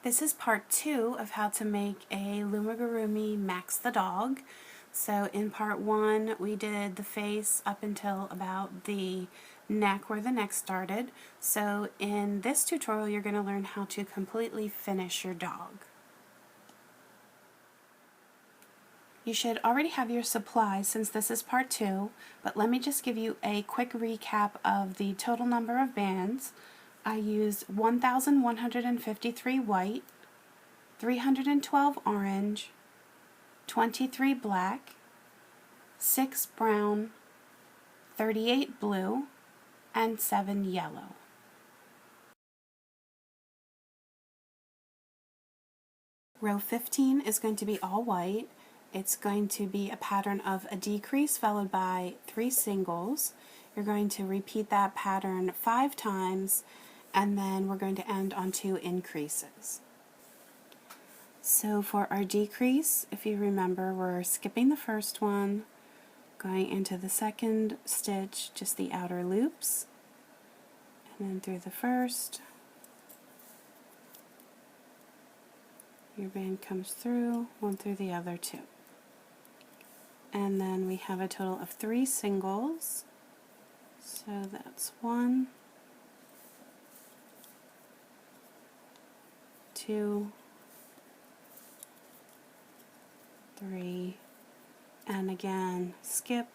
This is part 2 of how to make a Loomigurumi Max the dog. So in part 1 we did the face up until about the neck where the neck started. So in this tutorial you're going to learn how to completely finish your dog. You should already have your supplies since this is part 2, but let me just give you a quick recap of the total number of bands. I used 1,153 white, 312 orange, 23 black, 6 brown, 38 blue, and 7 yellow. Row 15 is going to be all white. It's going to be a pattern of a decrease followed by 3 singles. You're going to repeat that pattern 5 times, and then we're going to end on 2 increases. So for our decrease, if you remember, we're skipping the first one, going into the second stitch, just the outer loops, and then through the first. Your band comes through, one through the other 2. And then we have a total of 3 singles. So that's 1, 2, 3, and again skip.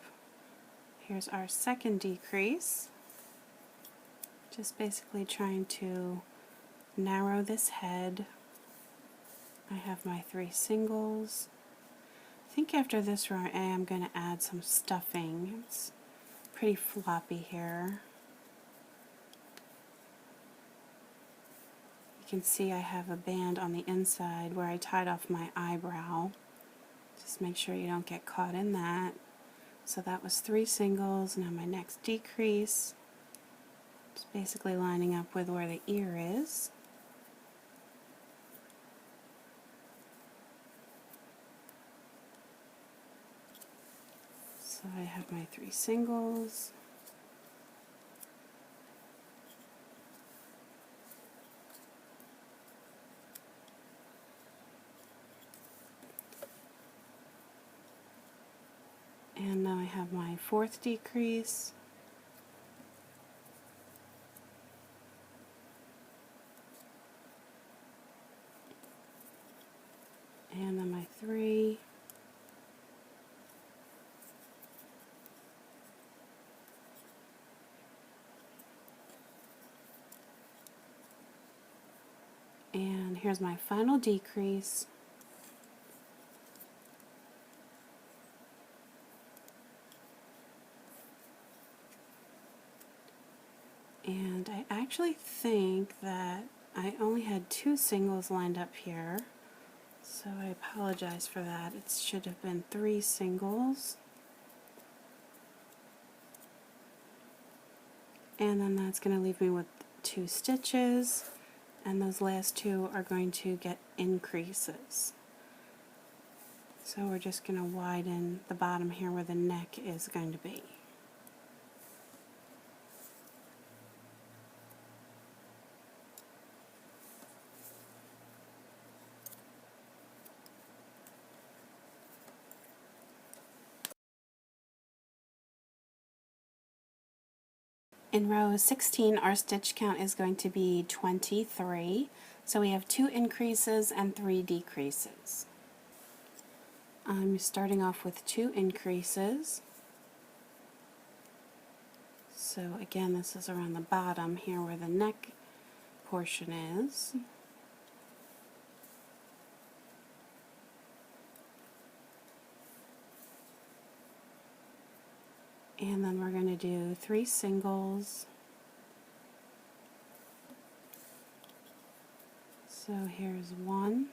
Here's our second decrease. Just basically trying to narrow this head. I have my 3 singles. I think after this row I am going to add some stuffing. It's pretty floppy here. You can see I have a band on the inside where I tied off my eyebrow. Just make sure you don't get caught in that. So that was 3 singles. Now my next decrease. Just basically lining up with where the ear is. So I have my 3 singles. And now I have my 4th decrease. And then my 3. And here's my final decrease. And I actually think that I only had 2 singles lined up here, so I apologize for that. It should have been 3 singles. And then that's going to leave me with 2 stitches, and those last 2 are going to get increases. So we're just going to widen the bottom here where the neck is going to be. In row 16, our stitch count is going to be 23, so we have 2 increases and 3 decreases. I'm starting off with 2 increases. So again, this is around the bottom here where the neck portion is. And then we're going to do 3 singles. So here's 1,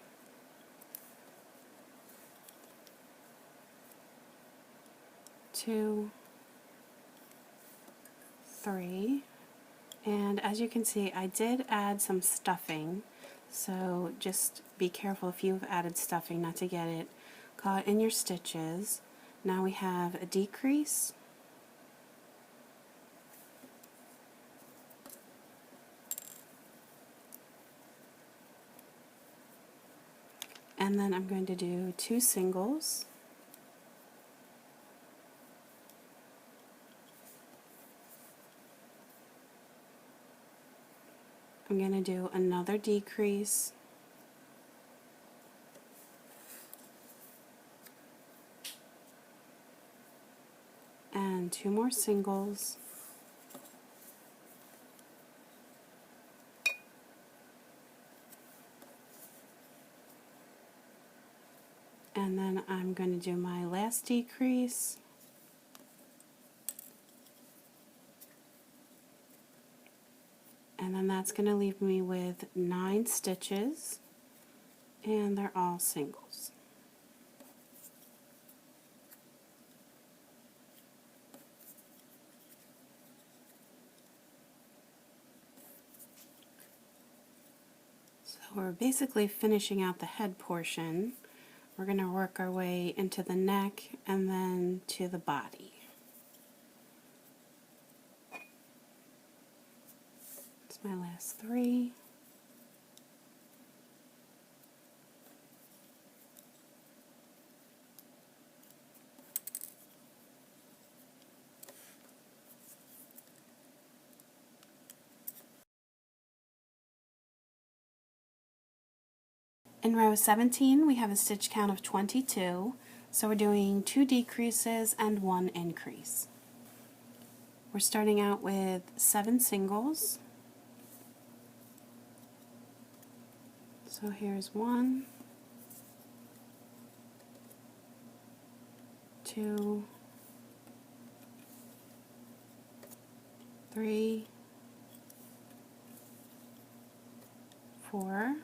2, 3, and as you can see I did add some stuffing, so just be careful if you've added stuffing not to get it caught in your stitches. Now we have a decrease, and then I'm going to do 2 singles. I'm going to do another decrease, and 2 more singles, and then I'm going to do my last decrease, and then that's going to leave me with 9 stitches, and they're all singles. So we're basically finishing out the head portion. We're going to work our way into the neck and then to the body. It's my last 3. In row 17 we have a stitch count of 22, so we're doing 2 decreases and 1 increase. We're starting out with 7 singles. So here's 1, 2, 3, 4,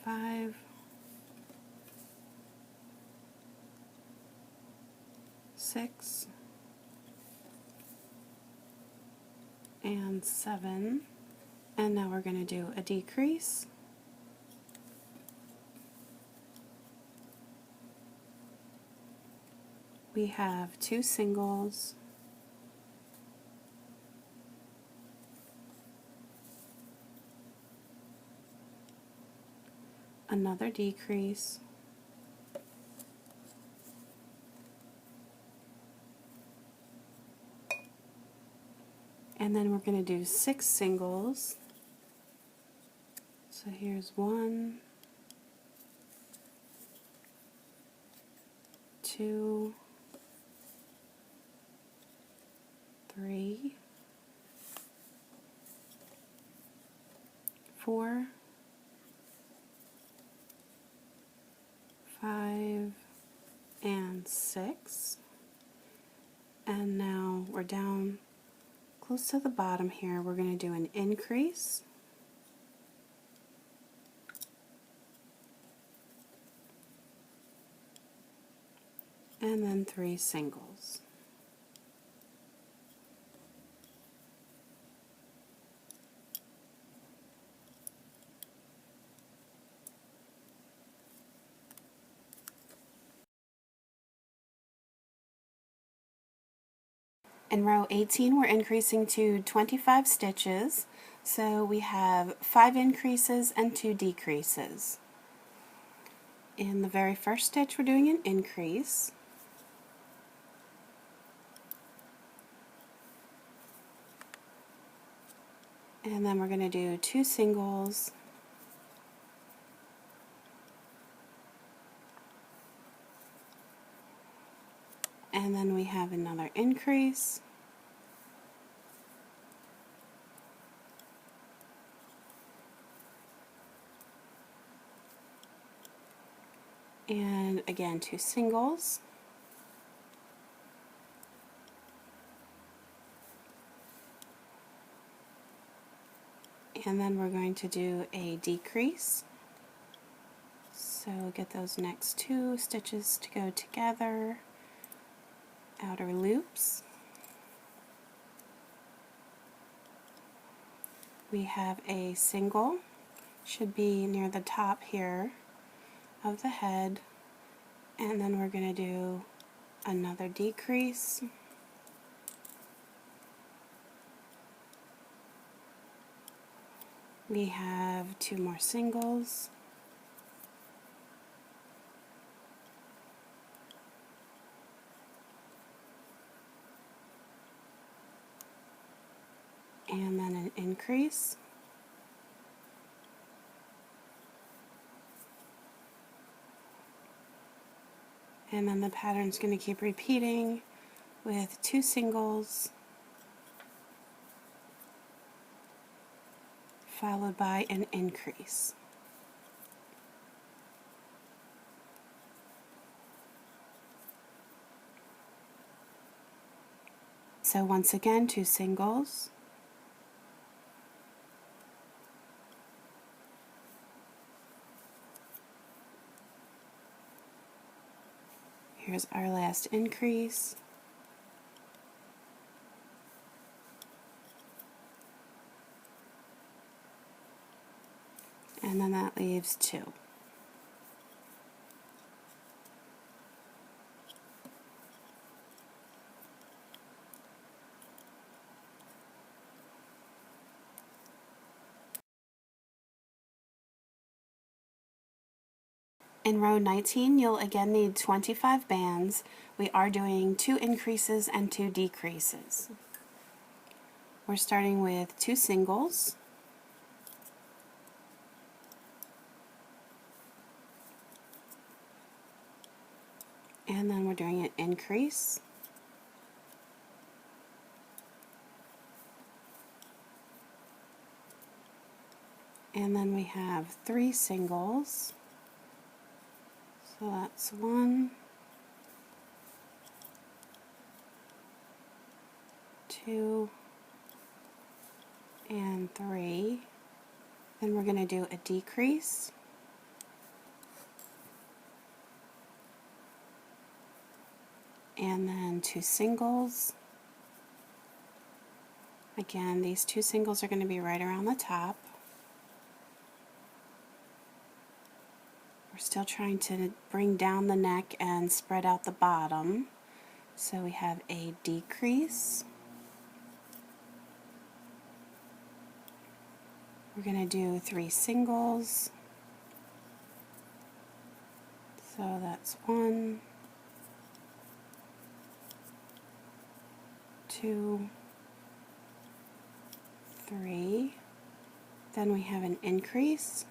5, 6, and 7. And now we're going to do a decrease. We have 2 singles, another decrease, and then we're going to do 6 singles. So here's 1, 2, 3, 4, 5, and 6. And now we're down close to the bottom here. We're going to do an increase, and then 3 singles. In row 18 we're increasing to 25 stitches, so we have 5 increases and 2 decreases. In the very first stitch we're doing an increase, and then we're going to do 2 singles, and then we have another increase, and again 2 singles, and then we're going to do a decrease. So get those next 2 stitches to go together, outer loops. We have a single, should be near the top here of the head, and then we're going to do another decrease, We have 2 more singles. And then an increase. And then the pattern's going to keep repeating with 2 singles followed by an increase. So once again, 2 singles, here's our last increase, and then that leaves 2. In row 19, you'll again need 25 bands. We are doing 2 increases and 2 decreases. We're starting with 2 singles, and then we're doing an increase, and then we have 3 singles. So that's 1, 2, and 3. Then we're going to do a decrease, and then 2 singles. Again, these 2 singles are going to be right around the top. We're still trying to bring down the neck and spread out the bottom. So we have a decrease. We're going to do 3 singles. So that's 1, 2, 3. Then we have an increase.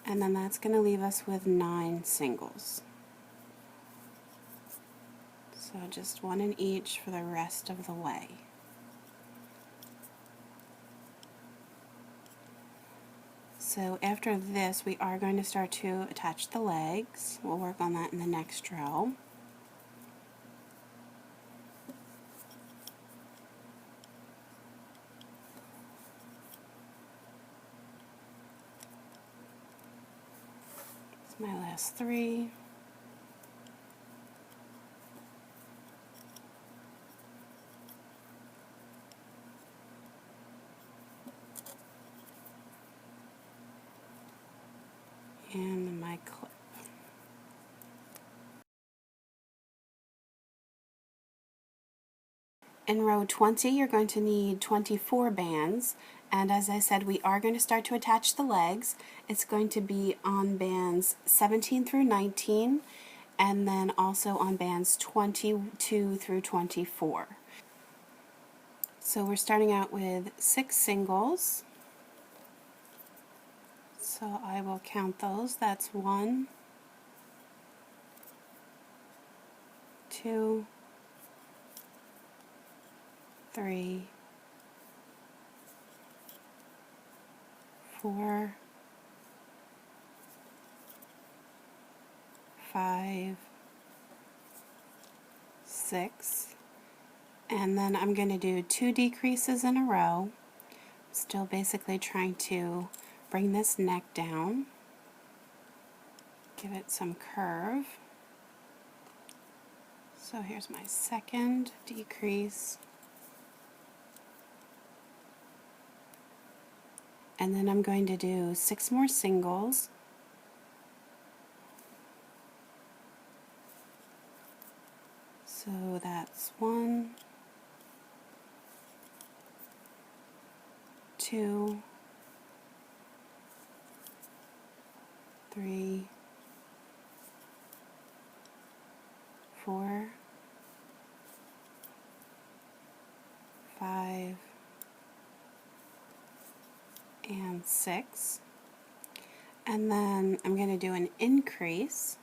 And then that's going to leave us with 9 singles. So just 1 in each for the rest of the way. So after this, we are going to start to attach the legs. We'll work on that in the next row. It's my last 3. And my clip. In row 20, you're going to need 24 bands, and as I said, we are going to start to attach the legs. It's going to be on bands 17 through 19, and then also on bands 22 through 24. So we're starting out with 6 singles. So I will count those. That's 1, 2, 3, 4, 5, 6, and then I'm going to do 2 decreases in a row. Still basically trying to bring this neck down, give it some curve. So here's my second decrease, and then I'm going to do 6 more singles. So that's 1, 2, 3, 4, 5, and 6. And then I'm going to do an increase.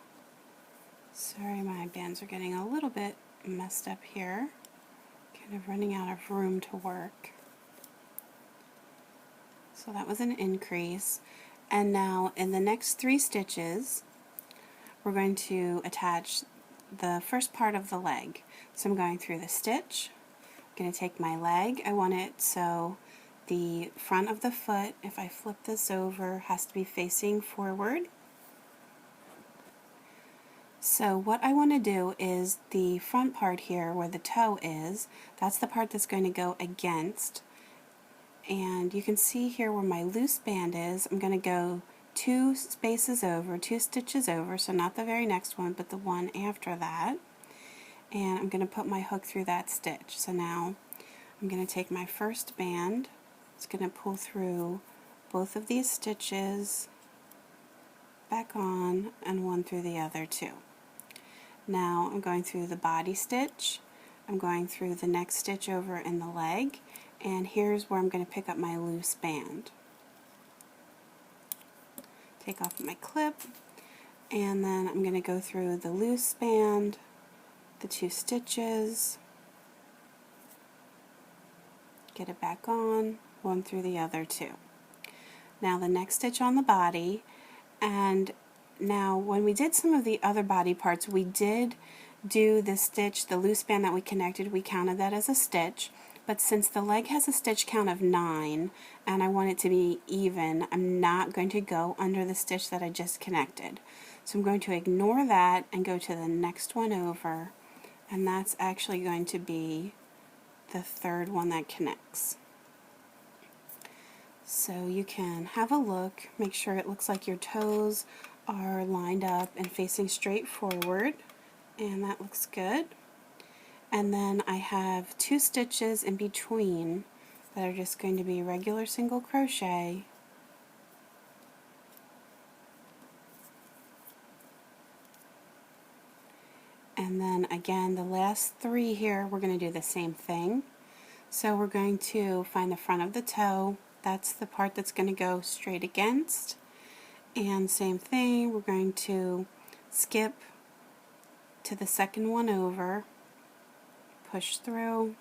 Sorry, my bands are getting a little bit messed up here. Kind of running out of room to work. So that was an increase. And now in the next 3 stitches, we're going to attach the first part of the leg. So I'm going through the stitch. I'm going to take my leg. I want it so the front of the foot, if I flip this over, has to be facing forward. So what I want to do is the front part here where the toe is, that's the part that's going to go against. And you can see here where my loose band is, I'm going to go 2 spaces over, 2 stitches over, so not the very next one, but the one after that. And I'm going to put my hook through that stitch. So now I'm going to take my first band, it's going to pull through both of these stitches, back on, and one through the other 2. Now I'm going through the body stitch, I'm going through the next stitch over in the leg, and here's where I'm going to pick up my loose band. Take off my clip, and then I'm going to go through the loose band, the 2 stitches, get it back on, one through the other 2. Now the next stitch on the body, and now when we did some of the other body parts, we did do the stitch, the loose band that we connected, we counted that as a stitch, but since the leg has a stitch count of 9 and I want it to be even, I'm not going to go under the stitch that I just connected. So I'm going to ignore that and go to the next one over, and that's actually going to be the 3rd one that connects. So you can have a look, make sure it looks like your toes are lined up and facing straight forward, and that looks good. And then I have 2 stitches in between that are just going to be regular single crochet, and then again the last 3 here we're going to do the same thing. So we're going to find the front of the toe, that's the part that's going to go straight against, and same thing, we're going to skip to the second one over, push through,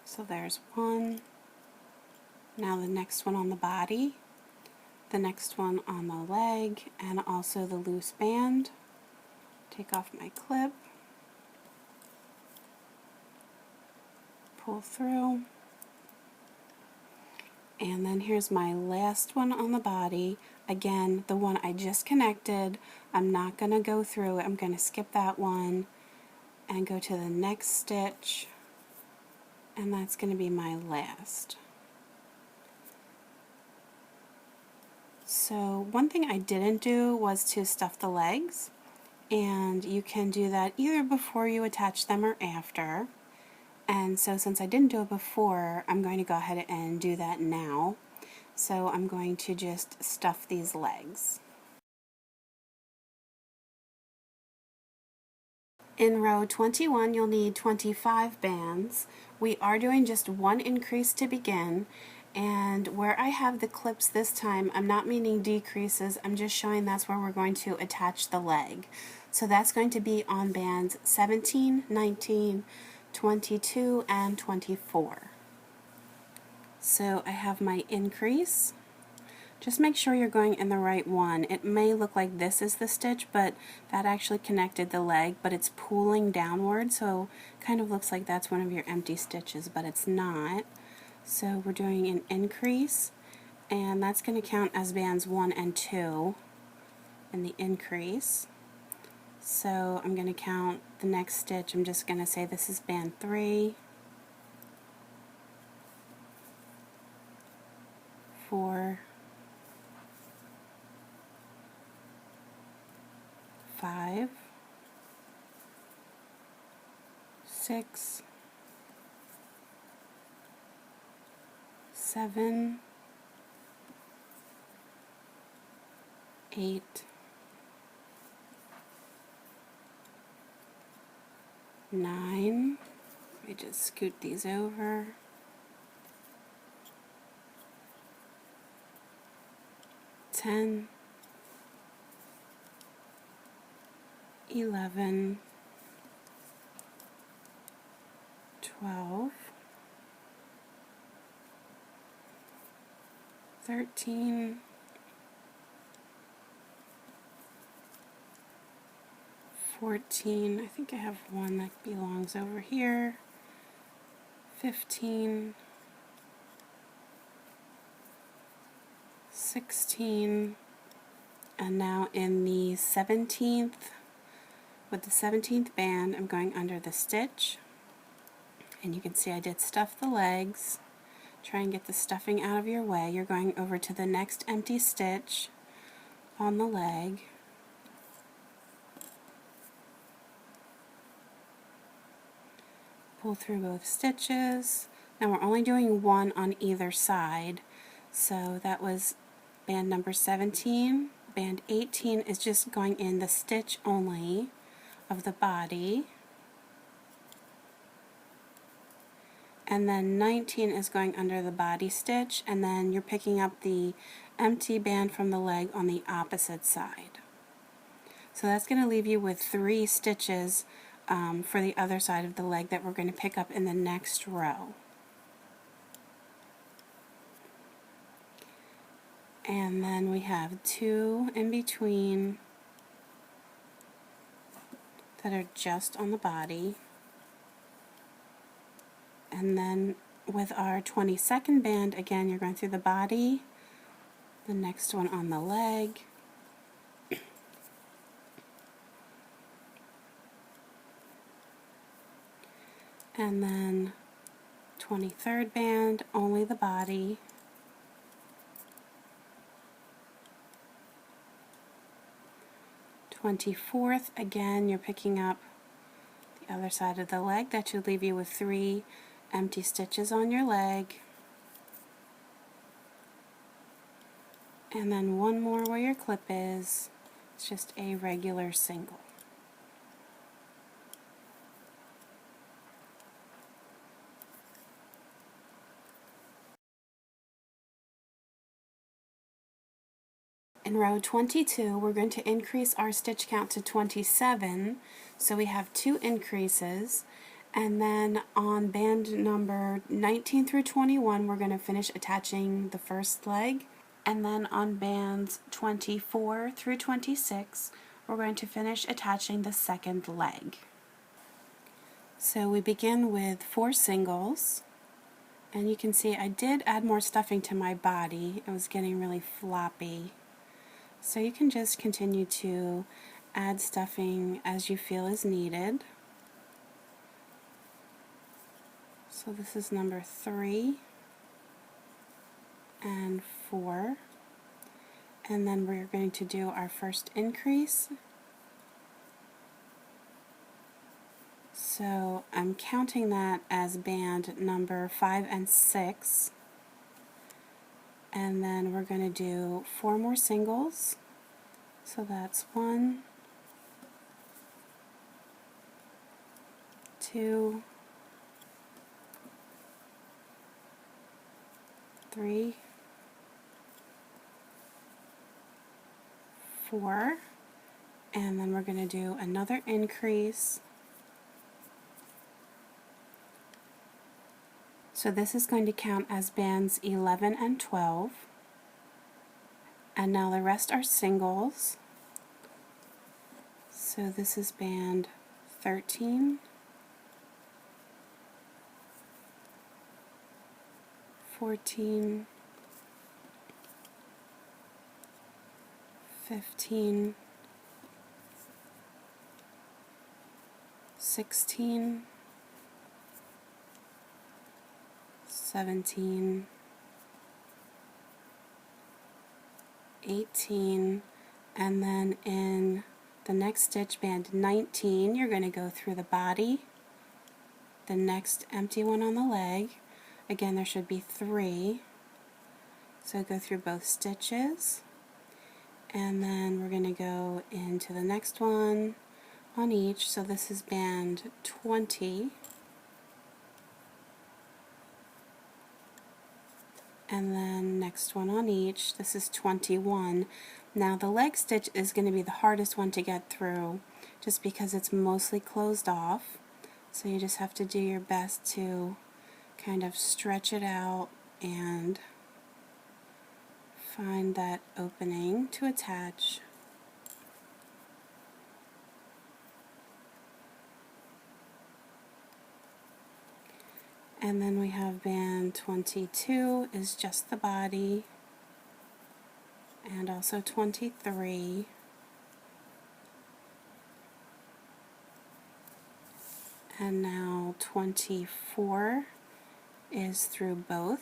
so there's one. Now the next one on the body, the next one on the leg, and also the loose band. Take off my clip, pull through, and then here's my last one on the body. Again, the one I just connected, I'm not going to go through it, I'm going to skip that one and go to the next stitch, and that's going to be my last. So one thing I didn't do was to stuff the legs, and you can do that either before you attach them or after. And so since I didn't do it before, I'm going to go ahead and do that now. So I'm going to just stuff these legs. In row 21 you'll need 25 bands. We are doing just 1 increase to begin, and where I have the clips this time, I'm not meaning decreases, I'm just showing that's where we're going to attach the leg. So that's going to be on bands 17, 19, 22, and 24. So I have my increase. Just make sure you're going in the right one. It may look like this is the stitch, but that actually connected the leg, but it's pulling downward, so kind of looks like that's one of your empty stitches, but it's not. So we're doing an increase, and that's going to count as bands 1 and 2 in the increase. So I'm going to count the next stitch. I'm just going to say this is band 3, 4, 5, 6, 7, 8, 9. Let me just scoot these over. 10, 11, 12, 13, 14, I think I have one that belongs over here, 15, 16, and now in the 17th, with the 17th band, I'm going under the stitch, and you can see I did stuff the legs. Try and get the stuffing out of your way. You're going over to the next empty stitch on the leg. Pull through both stitches. Now we're only doing one on either side. So that was band number 17. Band 18 is just going in the stitch only of the body. And then 19 is going under the body stitch, and then you're picking up the empty band from the leg on the opposite side. So that's going to leave you with 3 stitches for the other side of the leg that we're going to pick up in the next row. And then we have 2 in between that are just on the body. And then with our 22nd band, again, you're going through the body, the next one on the leg, and then 23rd band, only the body, '24th, again, you're picking up the other side of the leg. That should leave you with 3 empty stitches on your leg, and then one more where your clip is. It's just a regular single. In row 22, we're going to increase our stitch count to 27, so we have 2 increases, and then on band number 19 through 21, we're going to finish attaching the first leg, and then on bands 24 through 26, we're going to finish attaching the second leg. So we begin with 4 singles, and you can see I did add more stuffing to my body. It was getting really floppy. So you can just continue to add stuffing as you feel is needed. So this is number 3 and 4. And then we're going to do our first increase. So I'm counting that as band number 5 and 6. And then we're going to do 4 more singles. So that's 1, 2, 3, 4, and then we're going to do another increase. So this is going to count as bands 11 and 12. And now the rest are singles. So this is band 13, 14, 15, 16, 17, 18, and then in the next stitch, band 19, you're going to go through the body, the next empty one on the leg. Again, there should be 3. So go through both stitches, and then we're going to go into the next one on each. So this is band 20, and then next one on each. This is 21. Now the leg stitch is going to be the hardest one to get through just because it's mostly closed off. So you just have to do your best to kind of stretch it out and find that opening to attach. And then we have band 22 is just the body, and also 23. And now 24 is through both.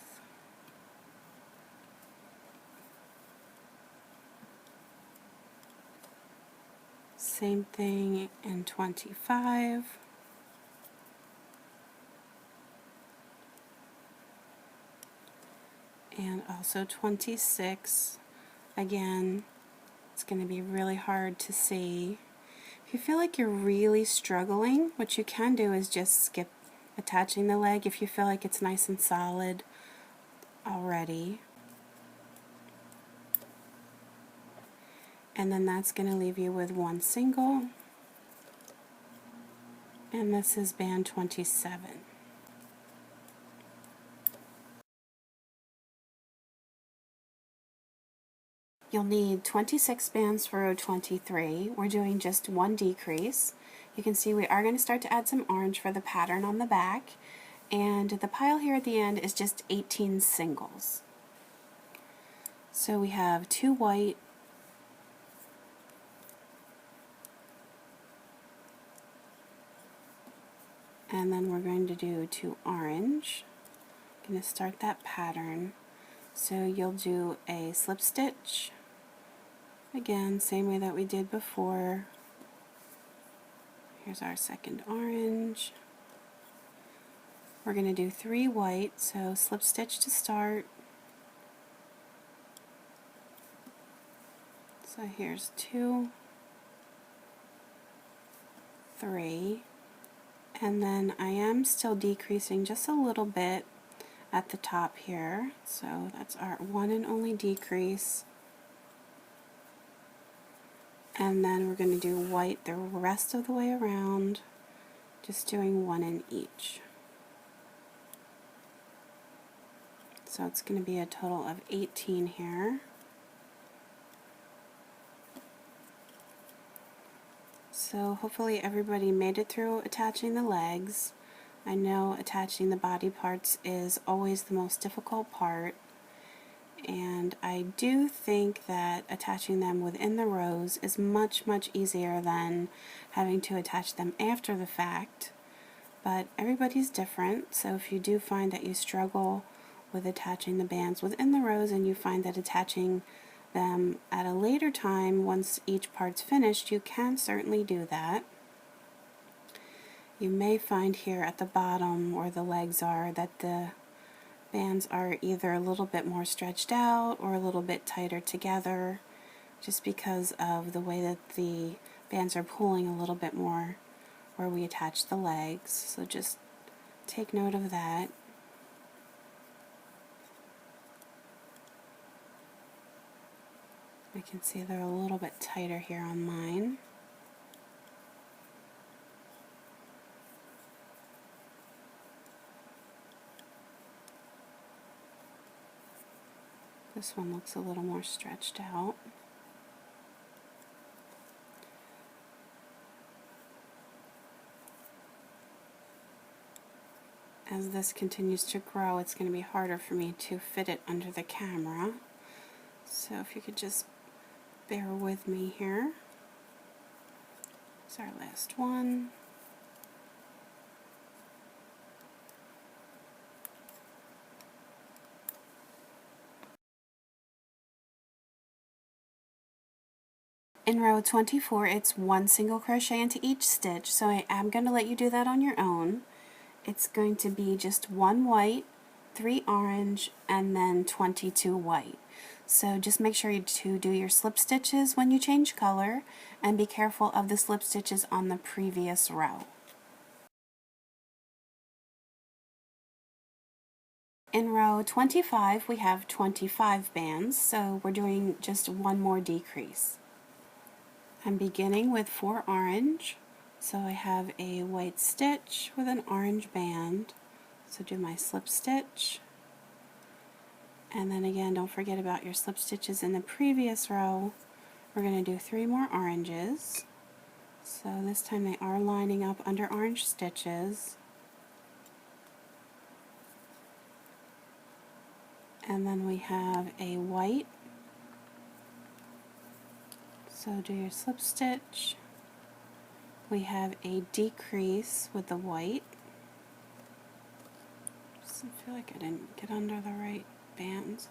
Same thing in 25. And also 26. Again, it's going to be really hard to see. If you feel like you're really struggling, what you can do is just skip attaching the leg if you feel like it's nice and solid already. And then that's going to leave you with one single. And this is band 27. You'll need 26 bands for row 23. We're doing just one decrease. You can see we are going to start to add some orange for the pattern on the back, and the pile here at the end is just 18 singles. So we have 2 white, and then we're going to do 2 orange. I'm going to start that pattern. So you'll do a slip stitch, again same way that we did before. Here's our second orange. We're going to do 3 white, so slip stitch to start. So here's 2, 3, and then I am still decreasing just a little bit at the top here, so that's our one and only decrease. And then we're going to do white the rest of the way around, just doing 1 in each. So it's going to be a total of 18 here. So hopefully everybody made it through attaching the legs. I know attaching the body parts is always the most difficult part, and I do think that attaching them within the rows is much easier than having to attach them after the fact. But everybody's different, so if you do find that you struggle with attaching the bands within the rows and you find that attaching them at a later time once each part's finished, you can certainly do that. You may find here at the bottom where the legs are that the bands are either a little bit more stretched out or a little bit tighter together, just because of the way that the bands are pulling a little bit more where we attach the legs. So just take note of that. I can see they're a little bit tighter here on mine. This one looks a little more stretched out. As this continues to grow, it's going to be harder for me to fit it under the camera. So if you could just bear with me here. It's our last one. In row 24, it's 1 single crochet into each stitch, so I am going to let you do that on your own. It's going to be just 1 white, 3 orange, and then 22 white. So just make sure to do your slip stitches when you change color, and be careful of the slip stitches on the previous row. In row 25 we have 25 bands, so we're doing just one more decrease. I'm beginning with 4 orange, so I have a white stitch with an orange band, so do my slip stitch, and then again don't forget about your slip stitches in the previous row. We're going to do 3 more oranges, so this time they are lining up under orange stitches. And then we have a white, so do your slip stitch. We have a decrease with the white. Just feel like I didn't get under the right bands.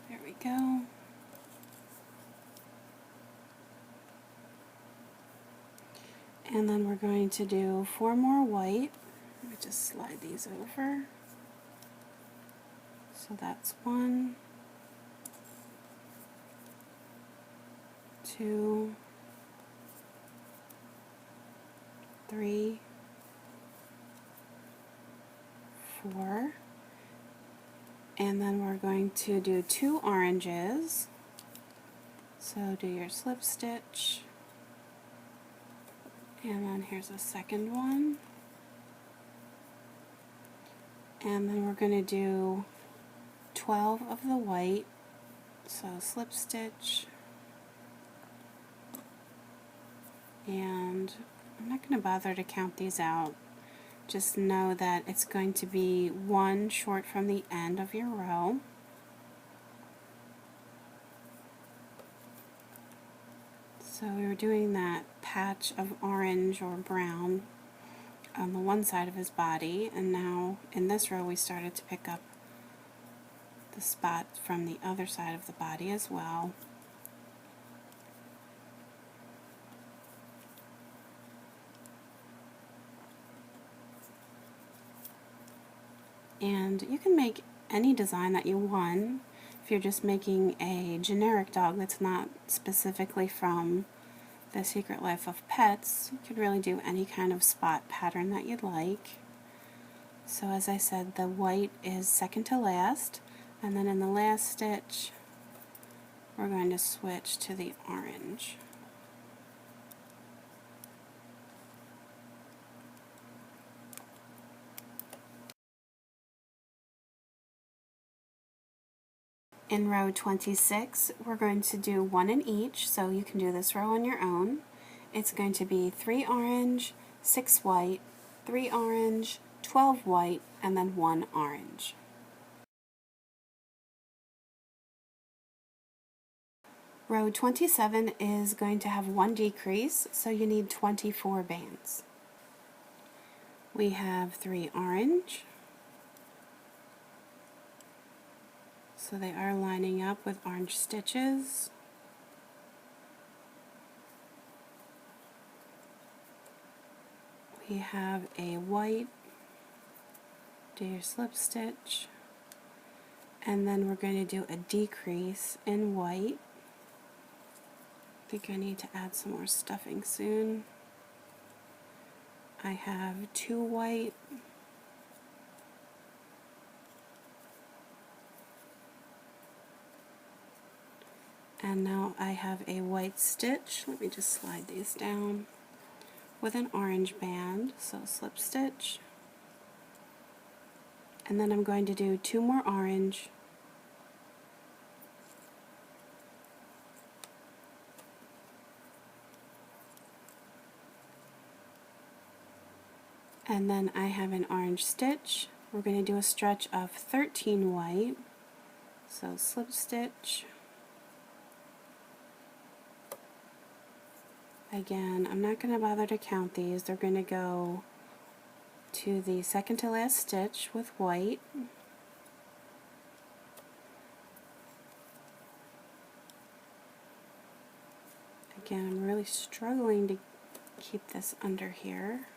There we go. And then we're going to do 4 more white. Let me just slide these over. So that's 1, 2, 3, 4, and then we're going to do 2 oranges. So do your slip stitch, and then here's a second one, and then we're going to do 12 of the white, so slip stitch, and I'm not going to bother to count these out. Just know that it's going to be 1 short from the end of your row. So we were doing that patch of orange or brown on the one side of his body, and now in this row we started to pick up the spot from the other side of the body as well. And you can make any design that you want. If you're just making a generic dog that's not specifically from The Secret Life of Pets, you could really do any kind of spot pattern that you'd like. So as I said, the white is second to last, and then in the last stitch we're going to switch to the orange. In row 26, we're going to do 1 in each, so you can do this row on your own. It's going to be 3 orange, 6 white, 3 orange, 12 white, and then 1 orange. Row 27 is going to have 1 decrease, so you need 24 bands. We have 3 orange, so they are lining up with orange stitches. We have a white, do your slip stitch, and then we're going to do a decrease in white. I think I need to add some more stuffing soon. I have 2 white, and now I have a white stitch. Let me just slide these down with an orange band, so slip stitch, and then I'm going to do 2 more orange, and then I have an orange stitch. We're going to do a stretch of 13 white, so slip stitch. Again, I'm not going to bother to count these. They're going to go to the second to last stitch with white. Again, I'm really struggling to keep this under here.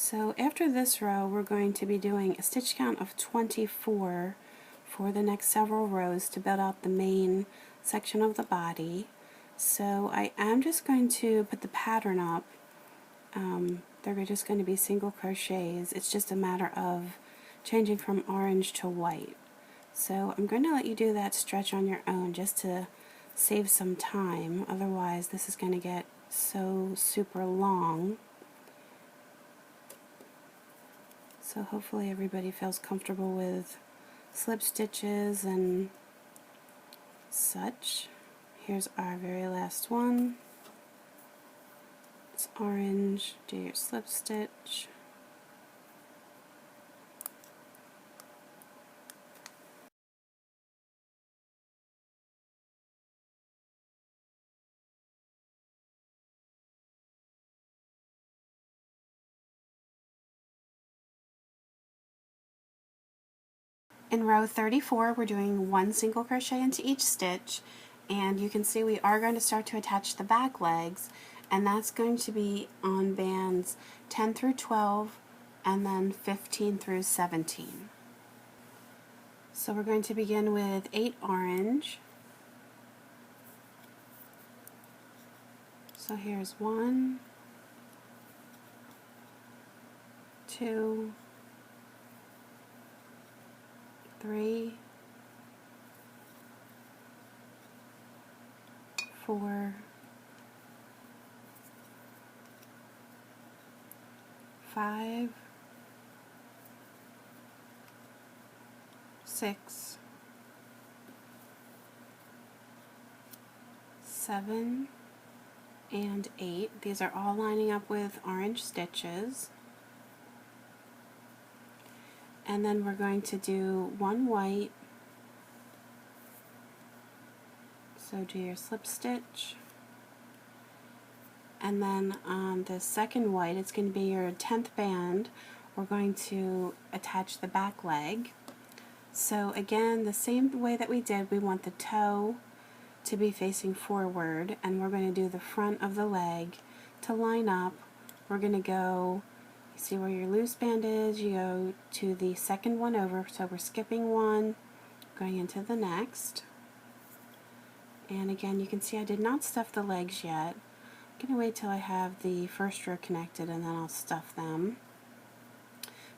So after this row, we're going to be doing a stitch count of 24 for the next several rows to build out the main section of the body. So I am just going to put the pattern up. They're just going to be single crochets. It's just a matter of changing from orange to white. So I'm going to let you do that stretch on your own just to save some time. Otherwise this is going to get so super long. So hopefully everybody feels comfortable with slip stitches and such. Here's our very last one. It's orange. Do your slip stitch. In row 34, we're doing one single crochet into each stitch, and you can see we are going to start to attach the back legs, and that's going to be on bands 10 through 12 and then 15 through 17. So we're going to begin with 8 orange. So here's 1, 2, 3, 4, 5, 6, 7, and 8. These are all lining up with orange stitches. And then we're going to do one white. So do your slip stitch. And then on the second white, it's going to be your 10th band. We're going to attach the back leg. So again, the same way that we did, we want the toe to be facing forward, and we're going to do the front of the leg to line up. We're going to go, you see where your loose band is, you go to the second one over, so we're skipping one, going into the next. And again, you can see I did not stuff the legs yet. I'm going to wait till I have the first row connected and then I'll stuff them.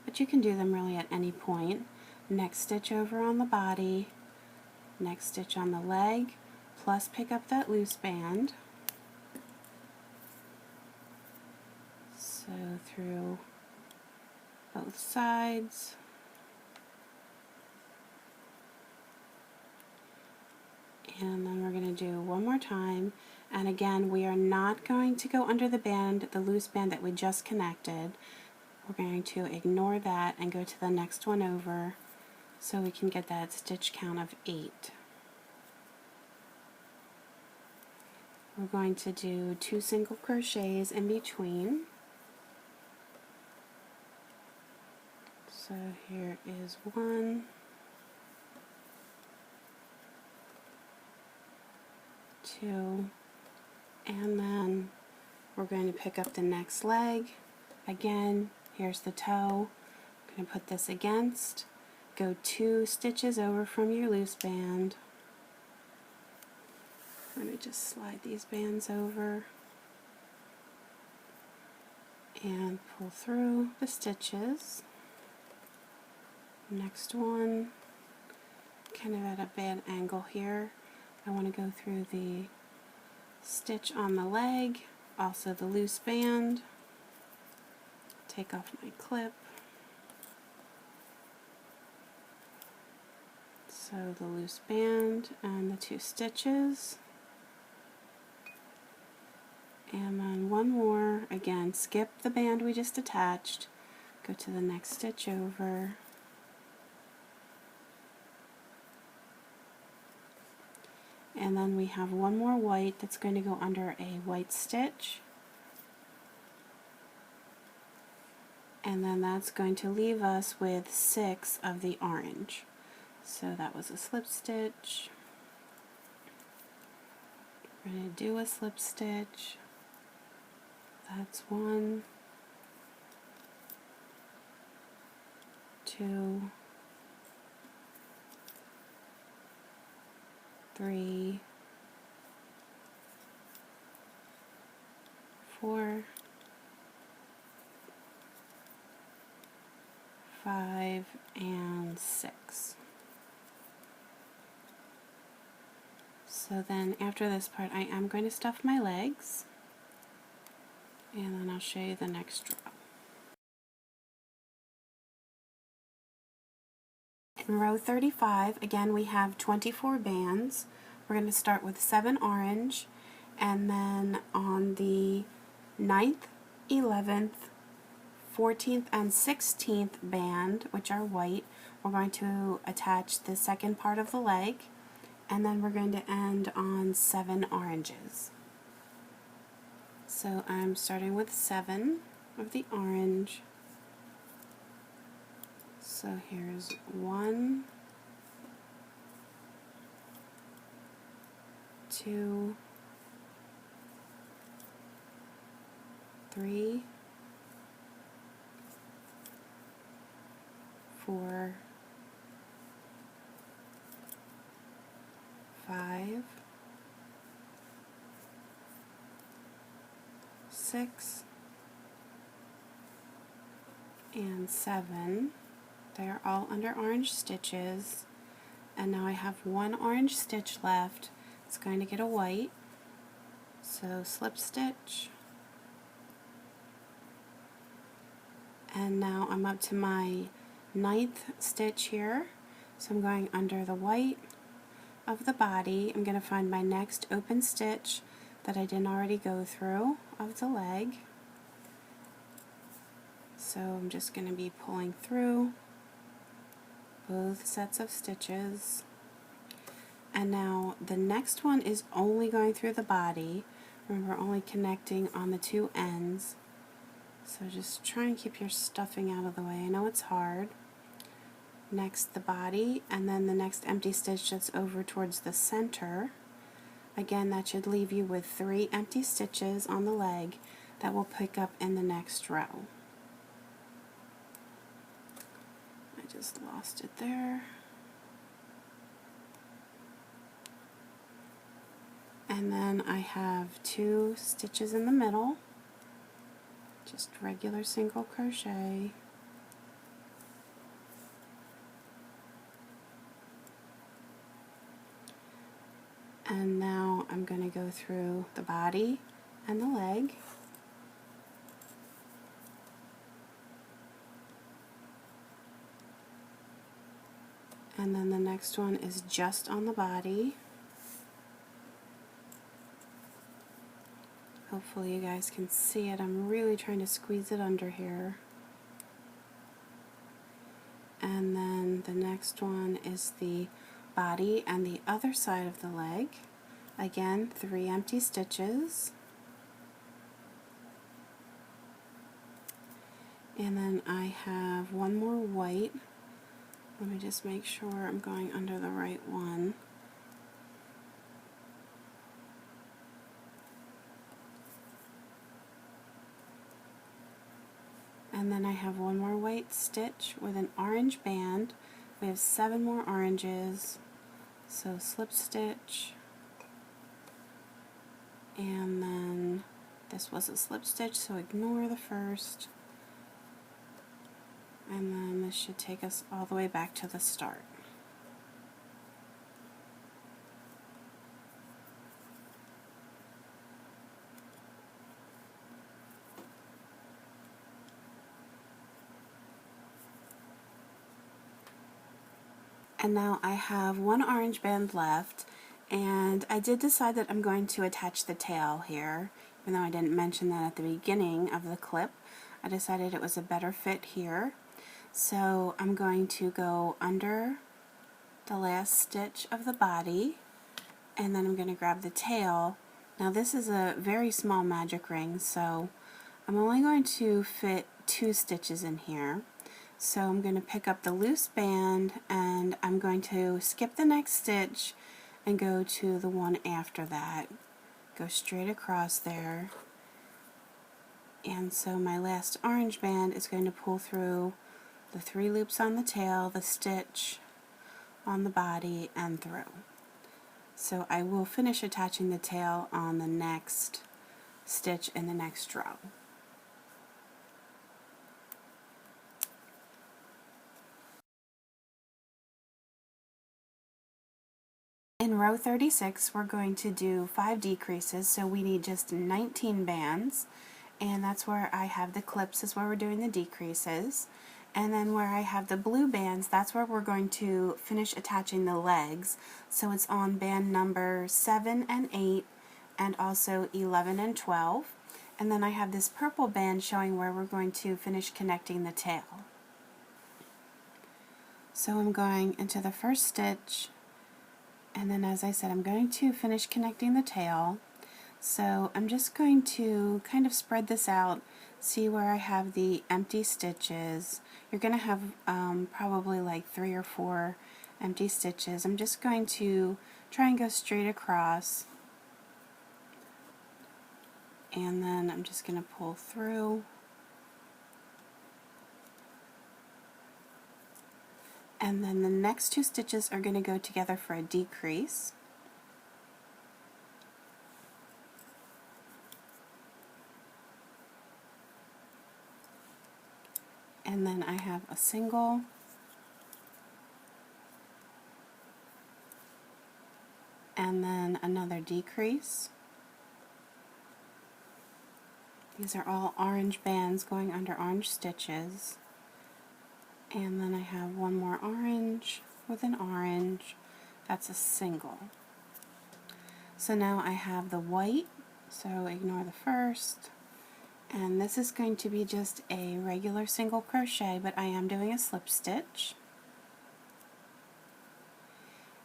But you can do them really at any point. Next stitch over on the body, next stitch on the leg, plus pick up that loose band. So through both sides. And then we're going to do one more time. And again, we are not going to go under the band, the loose band that we just connected. We're going to ignore that and go to the next one over so we can get that stitch count of 8. We're going to do 2 single crochets in between. So here is 1, 2, and then we're going to pick up the next leg. Again, here's the toe. I'm going to put this against, go 2 stitches over from your loose band. I'm going to just slide these bands over and pull through the stitches. Next one, kind of at a bad angle here. I want to go through the stitch on the leg, also the loose band. Take off my clip. So the loose band and the 2 stitches. And then one more, again, skip the band we just attached, go to the next stitch over, and then we have one more white that's going to go under a white stitch, and then that's going to leave us with 6 of the orange. So that was a slip stitch. We're going to do a slip stitch. That's 1, 2, 3, 4, 5, and 6. So then after this part I am going to stuff my legs, and then I'll show you the next row. In row 35, again we have 24 bands. We're going to start with 7 orange, and then on the 9th, 11th, 14th, and 16th band, which are white, we're going to attach the second part of the leg, and then we're going to end on 7 oranges. So I'm starting with 7 of the orange. So here's 1, 2, 3, 4, 5, 6, and 7. They're all under orange stitches, and now I have 1 orange stitch left. It's going to get a white, so slip stitch, and now I'm up to my 9th stitch here, so I'm going under the white of the body. I'm going to find my next open stitch that I didn't already go through of the leg, so I'm just going to be pulling through both sets of stitches. And now the next one is only going through the body. Remember, only connecting on the 2 ends. So just try and keep your stuffing out of the way. I know it's hard. Next the body, and then the next empty stitch that's over towards the center. Again, that should leave you with 3 empty stitches on the leg that will pick up in the next row. I just lost it there. And then I have 2 stitches in the middle, just regular single crochet. And now I'm going to go through the body and the leg. And then the next one is just on the body. Hopefully you guys can see it. I'm really trying to squeeze it under here. And then the next one is the body and the other side of the leg. Again, 3 empty stitches. And then I have 1 more white. Let me just make sure I'm going under the right one. And then I have 1 more white stitch with an orange band. We have 7 more oranges, so slip stitch, and then this was a slip stitch, so ignore the first, and then this should take us all the way back to the start. And now I have 1 orange band left, and I did decide that I'm going to attach the tail here, even though I didn't mention that at the beginning of the clip. I decided it was a better fit here. So I'm going to go under the last stitch of the body, and then I'm going to grab the tail. Now this is a very small magic ring, so I'm only going to fit 2 stitches in here. So I'm going to pick up the loose band, and I'm going to skip the next stitch and go to the one after that. Go straight across there. And so my last orange band is going to pull through the 3 loops on the tail, the stitch on the body, and through. So I will finish attaching the tail on the next stitch in the next row. In row 36, we're going to do 5 decreases, so we need just 19 bands, and that's where I have the clips is where we're doing the decreases. And then where I have the blue bands, that's where we're going to finish attaching the legs. So it's on band number 7 and 8, and also 11 and 12. And then I have this purple band showing where we're going to finish connecting the tail. So I'm going into the first stitch, and then as I said, I'm going to finish connecting the tail. So I'm just going to kind of spread this out, see where I have the empty stitches. You're going to have probably like 3 or 4 empty stitches. I'm just going to try and go straight across, and then I'm just going to pull through. And then the next 2 stitches are going to go together for a decrease. And then I have a single, and then another decrease. These are all orange bands going under orange stitches. And then I have one more orange with an orange. That's a single. So now I have the white, so ignore the first. And this is going to be just a regular single crochet, but I am doing a slip stitch.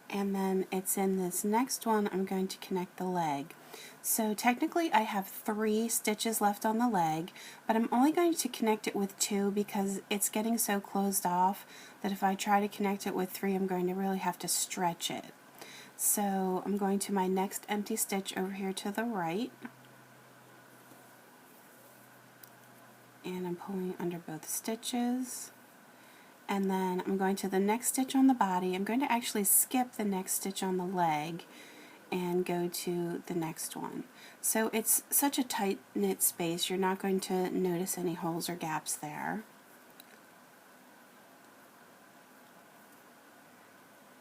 And then it's in this next one I'm going to connect the leg. So technically I have 3 stitches left on the leg, but I'm only going to connect it with 2 because it's getting so closed off that if I try to connect it with 3 I'm going to really have to stretch it. So I'm going to my next empty stitch over here to the right, and I'm pulling under both stitches. And then I'm going to the next stitch on the body. I'm going to actually skip the next stitch on the leg and go to the next one. So it's such a tight knit space, you're not going to notice any holes or gaps there.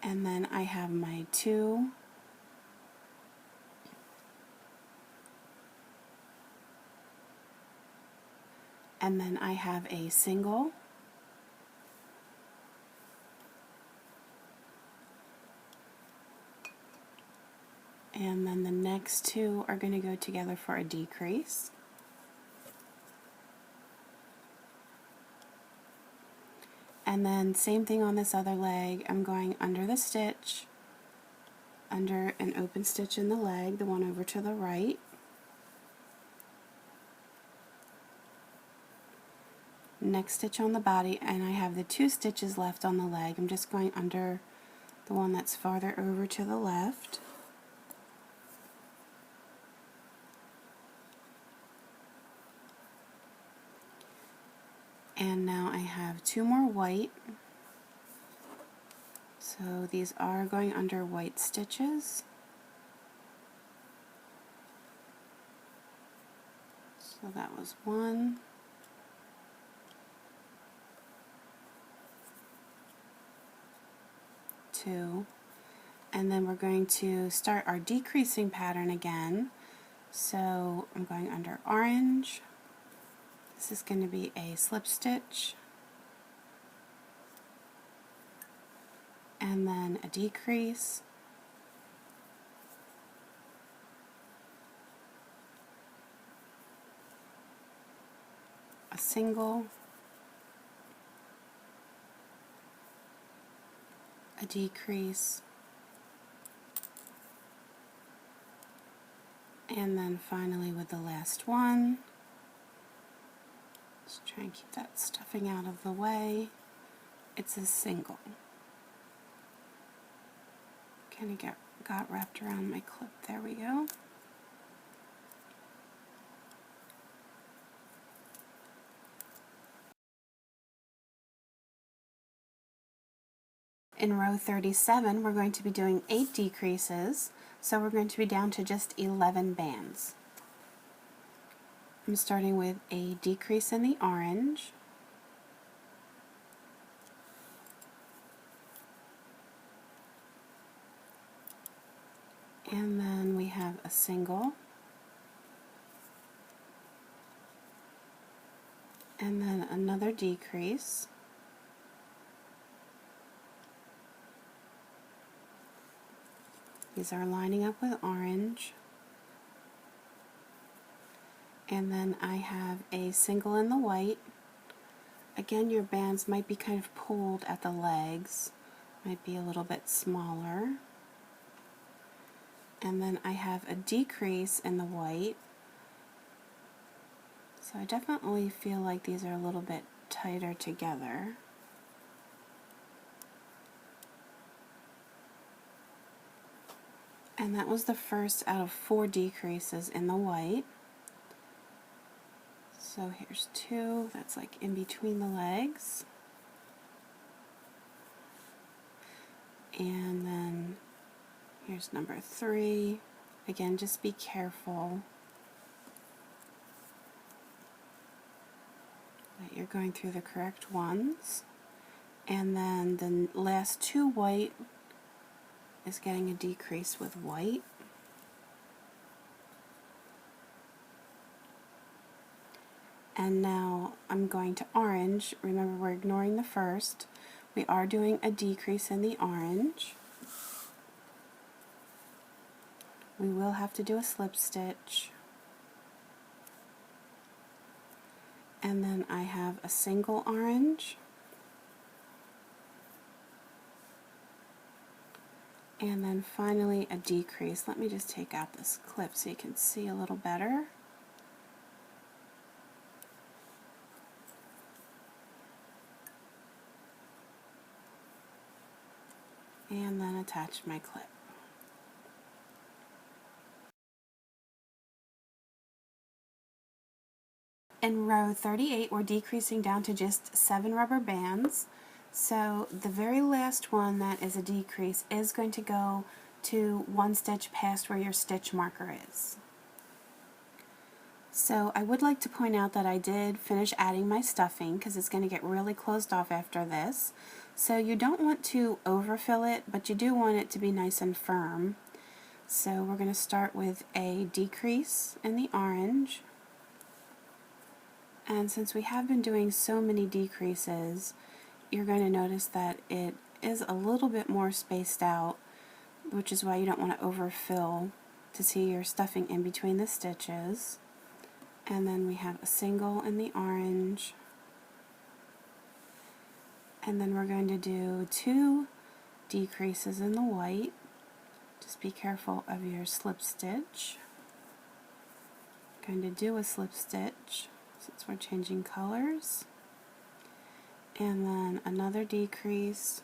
And then I have my 2. And then I have a single. And then the next 2 are going to go together for a decrease. And then same thing on this other leg. I'm going under the stitch, under an open stitch in the leg, the one over to the right. Next stitch on the body, and I have the 2 stitches left on the leg. I'm just going under the one that's farther over to the left. And now I have 2 more white. So these are going under white stitches. So that was 1. 2. And then we're going to start our decreasing pattern again. So I'm going under orange. This is going to be a slip stitch, and then a decrease, a single, a decrease, and then finally with the last one, just try and keep that stuffing out of the way, it's a single. Kind of got wrapped around my clip. There we go. In row 37, we're going to be doing 8 decreases, so we're going to be down to just 11 bands. I'm starting with a decrease in the orange, and then we have a single, and then another decrease, these are lining up with orange, and then I have a single in the white. Again, your bands might be kind of pulled at the legs, might be a little bit smaller. And then I have a decrease in the white. So I definitely feel like these are a little bit tighter together. And that was the first out of 4 decreases in the white. So here's 2, that's like in between the legs. And then here's number 3. Again, just be careful that you're going through the correct ones. And then the last 2 white is getting a decrease with white. And now I'm going to orange. Remember, we're ignoring the first. We are doing a decrease in the orange. We will have to do a slip stitch. And then I have a single orange. And then finally a decrease. Let me just take out this clip so you can see a little better. And then attach my clip. In row 38, we're decreasing down to just 7 rubber bands. So the very last one that is a decrease is going to go to 1 stitch past where your stitch marker is. So I would like to point out that I did finish adding my stuffing because it's going to get really closed off after this. So you don't want to overfill it, but you do want it to be nice and firm. So we're going to start with a decrease in the orange. And since we have been doing so many decreases, you're going to notice that it is a little bit more spaced out, which is why you don't want to overfill to see your stuffing in between the stitches. And then we have a single in the orange. And then we're going to do 2 decreases in the white. Just be careful of your slip stitch. Going to do a slip stitch since we're changing colors. And then another decrease.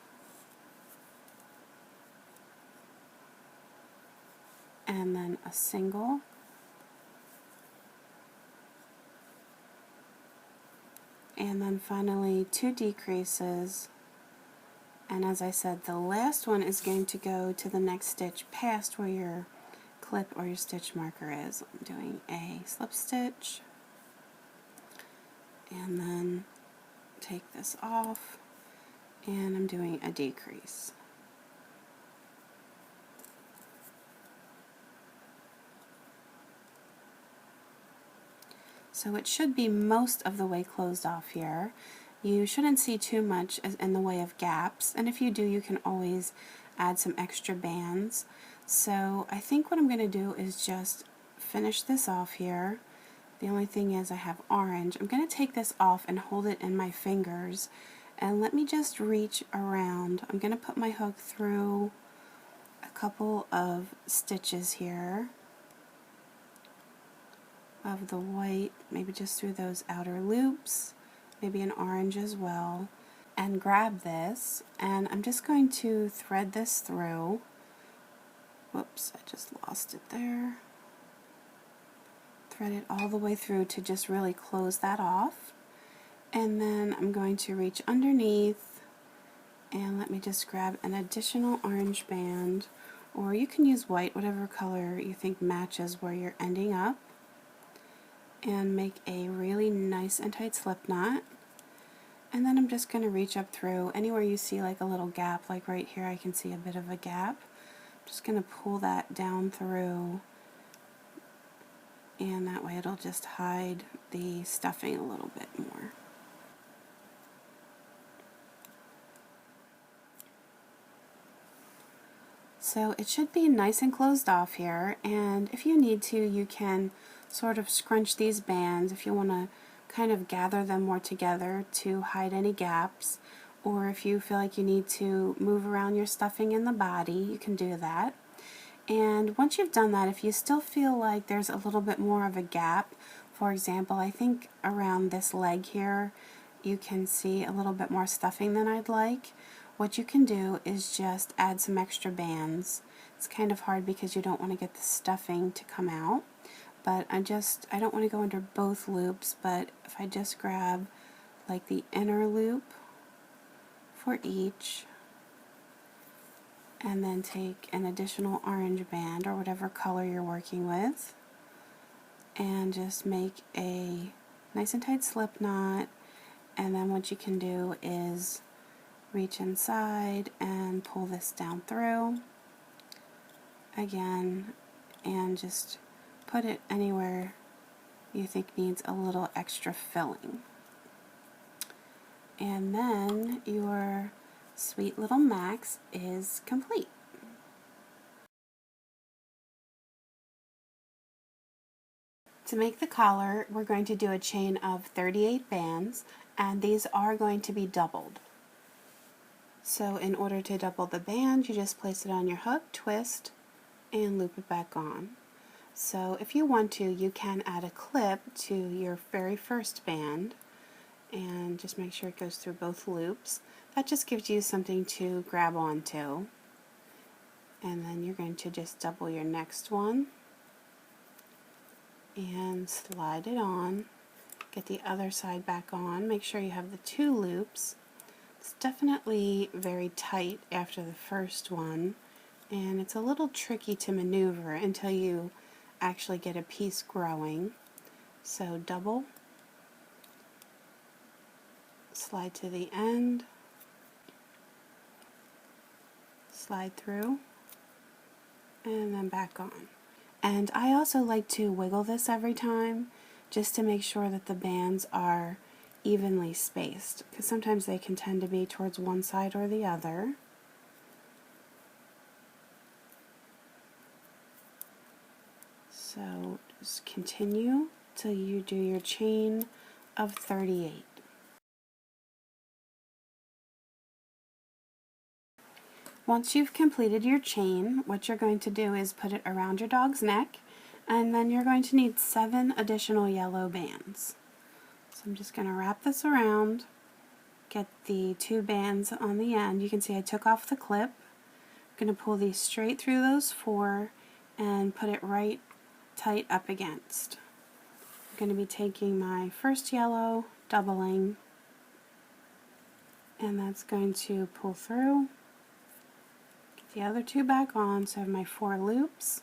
And then a single. And then finally 2 decreases, and as I said, the last one is going to go to the next stitch past where your clip or your stitch marker is. I'm doing a slip stitch and then take this off, and I'm doing a decrease. So it should be most of the way closed off here. You shouldn't see too much in the way of gaps, and if you do, you can always add some extra bands. So I think what I'm going to do is just finish this off here. The only thing is I have orange. I'm going to take this off and hold it in my fingers, and let me just reach around. I'm going to put my hook through a couple of stitches here of the white, maybe just through those outer loops, maybe an orange as well, and grab this, and I'm just going to thread this through. Whoops, I just lost it there. Thread it all the way through to just really close that off, and then I'm going to reach underneath And let me just grab an additional orange band, or you can use white, whatever color you think matches where you're ending up, and make a really nice and tight slip knot. And then I'm just going to reach up through anywhere you see like a little gap, like right here I can see a bit of a gap. I'm just going to pull that down through, and that way it'll just hide the stuffing a little bit more. So it should be nice and closed off here, and if you need to, you can sort of scrunch these bands if you want to kind of gather them more together to hide any gaps, or if you feel like you need to move around your stuffing in the body, you can do that. And once you've done that, if you still feel like there's a little bit more of a gap, for example, I think around this leg here you can see a little bit more stuffing than I'd like, what you can do is just add some extra bands. It's kind of hard because you don't want to get the stuffing to come out, but I don't want to go under both loops, but if I just grab like the inner loop for each, and then take an additional orange band or whatever color you're working with, and just make a nice and tight slip knot, and then what you can do is reach inside and pull this down through again, and just put it anywhere you think needs a little extra filling. And then your sweet little Max is complete. To make the collar, we're going to do a chain of 38 bands, and these are going to be doubled. So in order to double the band, you just place it on your hook, twist, and loop it back on. So if you want to, you can add a clip to your very first band, and just make sure it goes through both loops. That just gives you something to grab onto. And then you're going to just double your next one and slide it on. Get the other side back on. Make sure you have the 2 loops. It's definitely very tight after the first one, and it's a little tricky to maneuver until you actually get a piece growing. So double, slide to the end, slide through, and then back on. And I also like to wiggle this every time just to make sure that the bands are evenly spaced, because sometimes they can tend to be towards one side or the other. So just continue till you do your chain of 38. Once you've completed your chain, what you're going to do is put it around your dog's neck, and then you're going to need 7 additional yellow bands. So I'm just going to wrap this around, get the 2 bands on the end. You can see I took off the clip. I'm going to pull these straight through those 4 and put it right tight up against. I'm going to be taking my first yellow, doubling, and that's going to pull through. Get the other 2 back on, so I have my 4 loops.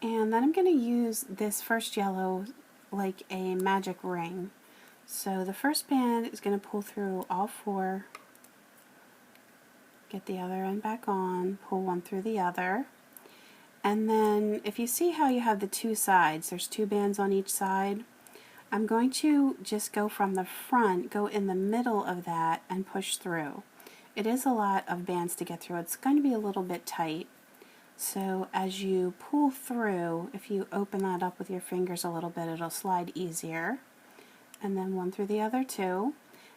And then I'm going to use this first yellow like a magic ring. So the first band is going to pull through all 4, get the other end back on, pull one through the other, and then if you see how you have the 2 sides, there's 2 bands on each side, I'm going to just go from the front, go in the middle of that, and push through. It is a lot of bands to get through. It's going to be a little bit tight. So as you pull through, if you open that up with your fingers a little bit, it'll slide easier. And then one through the other 2.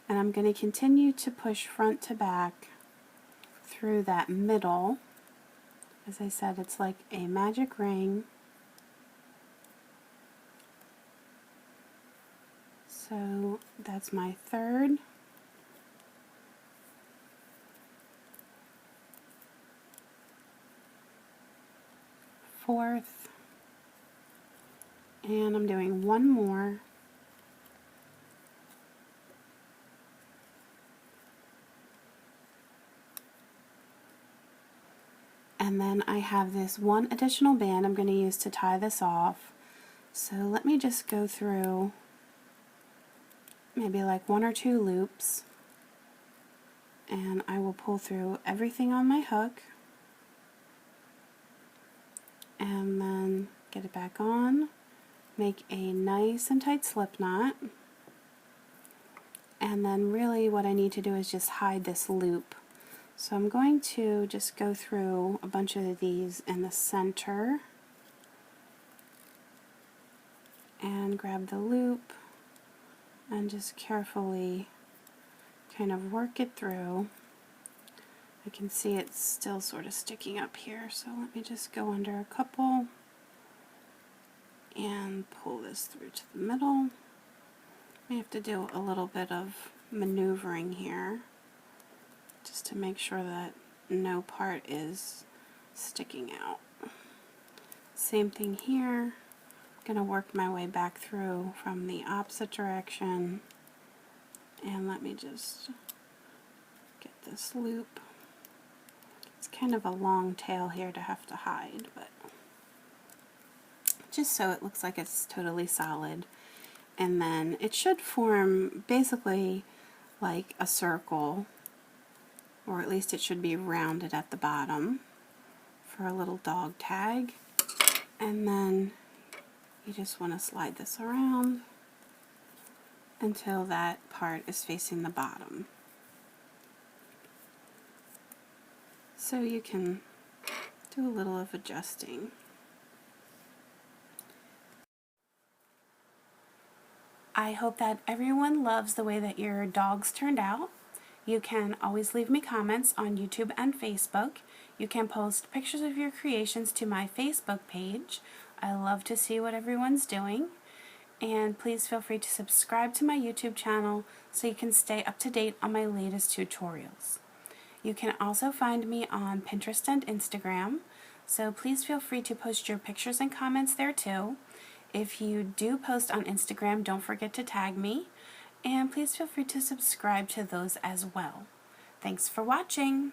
And I'm going to continue to push front to back through that middle. As I said, it's like a magic ring. So that's my 3rd. Fourth, and I'm doing 1 more, And then I have this one additional band I'm going to use to tie this off. So let me just go through maybe like 1 or 2 loops, and I will pull through everything on my hook and then get it back on, make a nice and tight slip knot, and then really what I need to do is just hide this loop. So I'm going to just go through a bunch of these in the center and grab the loop and just carefully kind of work it through. I can see it's still sort of sticking up here, so let me just go under a couple and pull this through to the middle. I have to do a little bit of maneuvering here just to make sure that no part is sticking out. Same thing here. I'm going to work my way back through from the opposite direction, and let me just get this loop. It's kind of a long tail here to have to hide, but just so it looks like it's totally solid. And then it should form basically like a circle, or at least it should be rounded at the bottom for a little dog tag. And then you just want to slide this around until that part is facing the bottom. So you can do a little of adjusting. I hope that everyone loves the way that your dogs turned out. You can always leave me comments on YouTube and Facebook. You can post pictures of your creations to my Facebook page. I love to see what everyone's doing. And please feel free to subscribe to my YouTube channel so you can stay up to date on my latest tutorials. You can also find me on Pinterest and Instagram, so please feel free to post your pictures and comments there too. If you do post on Instagram, don't forget to tag me. And please feel free to subscribe to those as well. Thanks for watching!